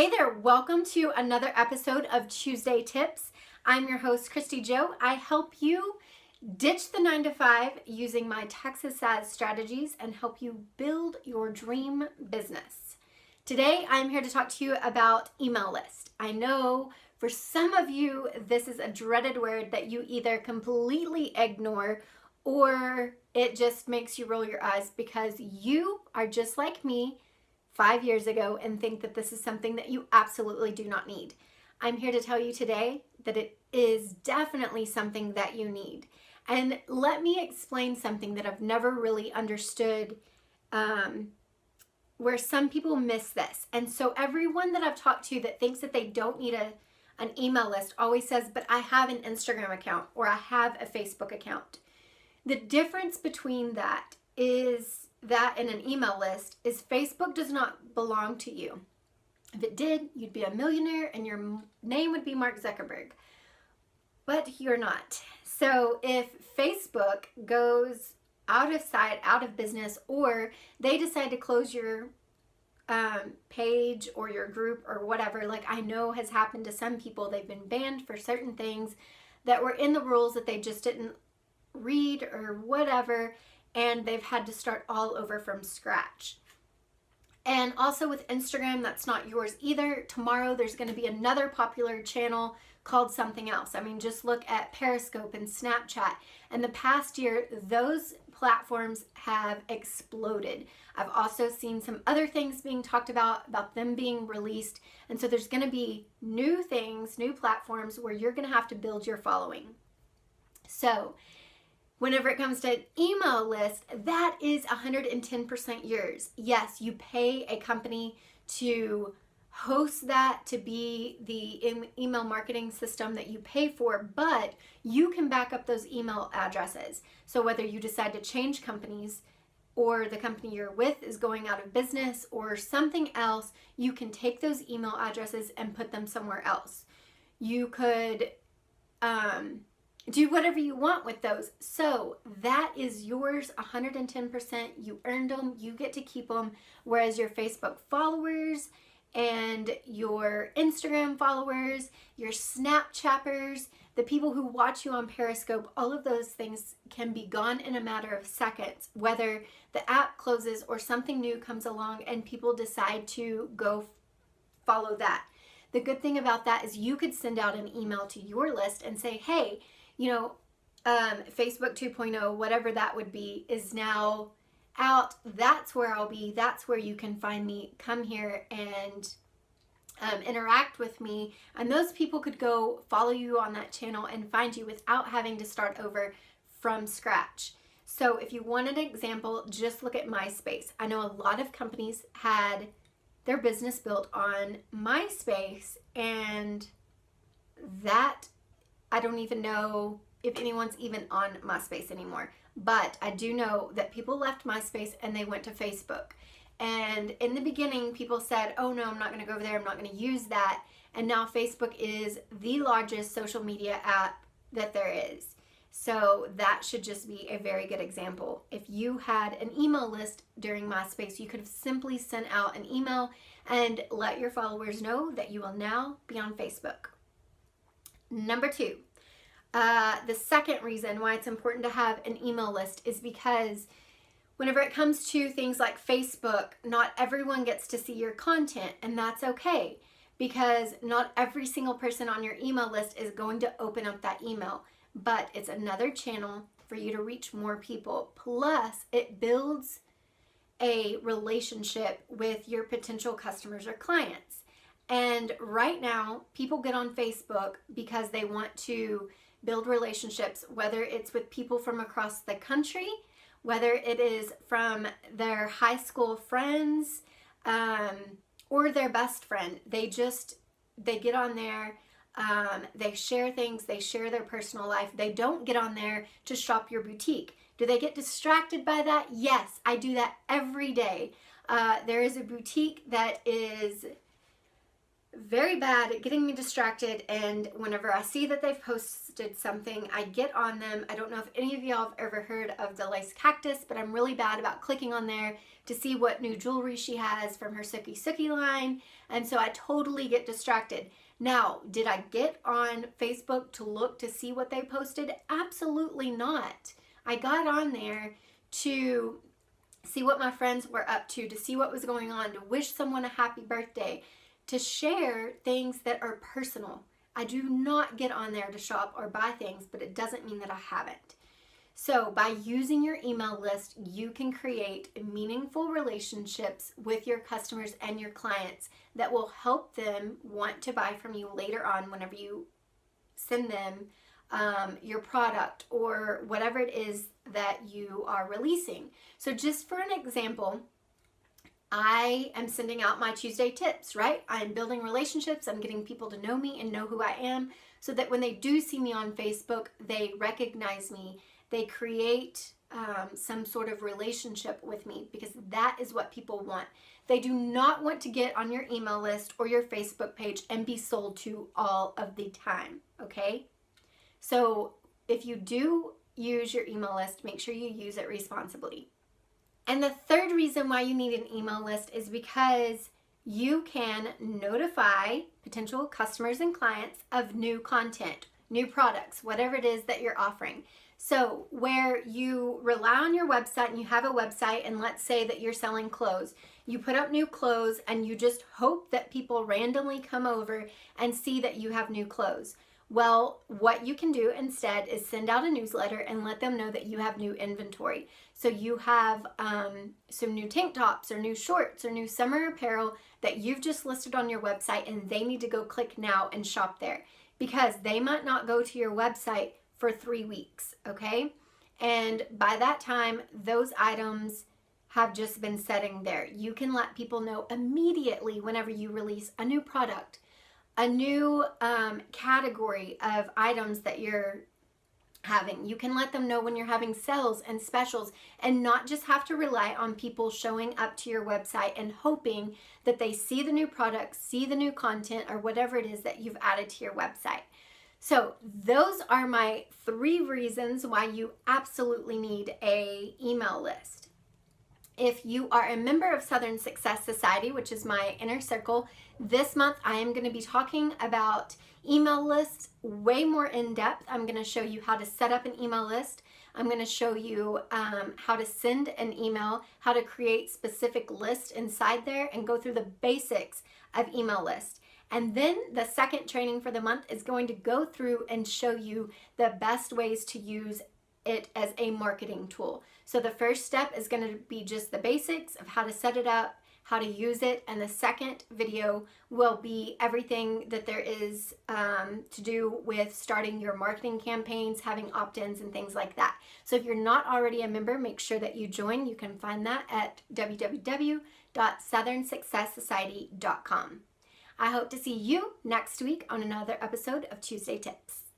Hey there, welcome to another episode of Tuesday Tips. I'm your host, Christy Joe. I help you ditch the 9 to 5 using my Texas SaaS strategies and help you build your dream business. Today, I'm here to talk to you about email list. I know for some of you, this is a dreaded word that you either completely ignore or it just makes you roll your eyes because you are just like me 5 years ago and think that this is something that you absolutely do not need. I'm here to tell you today that it is definitely something that you need. And let me explain something that I've never really understood where some people miss this. And so everyone that I've talked to that thinks that they don't need an email list always says, but I have an Instagram account or I have a Facebook account. The difference between that is that in an email list is Facebook does not belong to you. If it did, you'd be a millionaire and your name would be Mark Zuckerberg. But you're not. So if Facebook goes out of sight, out of business, or they decide to close your page or your group or whatever, like I know has happened to some people, they've been banned for certain things that were in the rules that they just didn't read or whatever, and they've had to start all over from scratch. And also with Instagram, that's not yours either. Tomorrow there's going to be another popular channel called something else. I mean, just look at Periscope and Snapchat. And the past year, those platforms have exploded. I've also seen some other things being talked about them being released. And so there's going to be new things, new platforms where you're going to have to build your following. So whenever it comes to an email list, that is 110% yours. Yes, you pay a company to host that, to be the email marketing system that you pay for, but you can back up those email addresses. So whether you decide to change companies or the company you're with is going out of business or something else, you can take those email addresses and put them somewhere else. You could do whatever you want with those. So that is yours 110%. You earned them. You get to keep them. Whereas your Facebook followers and your Instagram followers, your Snapchatters, the people who watch you on Periscope, all of those things can be gone in a matter of seconds, whether the app closes or something new comes along and people decide to go follow that. The good thing about that is you could send out an email to your list and say, hey, Facebook 2.0, whatever that would be, is now out. That's where I'll be. That's where you can find me. Come here and interact with me. And those people could go follow you on that channel and find you without having to start over from scratch. So if you want an example, just look at MySpace. I know a lot of companies had their business built on MySpace, and that I don't even know if anyone's even on MySpace anymore, but I do know that people left MySpace and they went to Facebook. And in the beginning, people said, oh no, I'm not going to go over there. I'm not going to use that. And now Facebook is the largest social media app that there is. So that should just be a very good example. If you had an email list during MySpace, you could have simply sent out an email and let your followers know that you will now be on Facebook. Number 2, the second reason why it's important to have an email list is because whenever it comes to things like Facebook, not everyone gets to see your content, and that's okay because not every single person on your email list is going to open up that email, but it's another channel for you to reach more people. Plus, it builds a relationship with your potential customers or clients. And right now, people get on Facebook because they want to build relationships, whether it's with people from across the country, whether it is from their high school friends, or their best friend. They get on there, they share things, they share their personal life. They don't get on there to shop your boutique. Do they get distracted by that? Yes, I do that every day. There is a boutique that is very bad at getting me distracted, and whenever I see that they've posted something, I get on them. I don't know if any of y'all have ever heard of the Lace Cactus, but I'm really bad about clicking on there to see what new jewelry she has from her Sookie Sookie line, and so I totally get distracted. Now, did I get on Facebook to look to see what they posted? Absolutely not. I got on there to see what my friends were up to see what was going on, to wish someone a happy birthday, to share things that are personal. I do not get on there to shop or buy things, but it doesn't mean that I haven't. So by using your email list, you can create meaningful relationships with your customers and your clients that will help them want to buy from you later on whenever you send them your product or whatever it is that you are releasing. So just for an example, I am sending out my Tuesday tips, right? I'm building relationships. I'm getting people to know me and know who I am so that when they do see me on Facebook, they recognize me. They create some sort of relationship with me, because that is what people want. They do not want to get on your email list or your Facebook page and be sold to all of the time, okay? So if you do use your email list, make sure you use it responsibly. And the third reason why you need an email list is because you can notify potential customers and clients of new content, new products, whatever it is that you're offering. So where you rely on your website and you have a website, and let's say that you're selling clothes, you put up new clothes and you just hope that people randomly come over and see that you have new clothes. Well, what you can do instead is send out a newsletter and let them know that you have new inventory. So you have some new tank tops or new shorts or new summer apparel that you've just listed on your website, and they need to go click now and shop there, because they might not go to your website for 3 weeks, okay? And by that time, those items have just been sitting there. You can let people know immediately whenever you release a new product, a new category of items that you're having. You can let them know when you're having sales and specials, and not just have to rely on people showing up to your website and hoping that they see the new products, see the new content, or whatever it is that you've added to your website. So those are my 3 reasons why you absolutely need an email list. If you are a member of Southern Success Society, which is my inner circle, this month I am going to be talking about email lists way more in depth. I'm going to show you how to set up an email list. I'm going to show you how to send an email, how to create specific lists inside there, and go through the basics of email lists. And then the second training for the month is going to go through and show you the best ways to use it as a marketing tool. So the first step is going to be just the basics of how to set it up, how to use it, and the second video will be everything that there is to do with starting your marketing campaigns, having opt-ins and things like that. So if you're not already a member, make sure that you join. You can find that at www.southernsuccesssociety.com. I hope to see you next week on another episode of Tuesday Tips.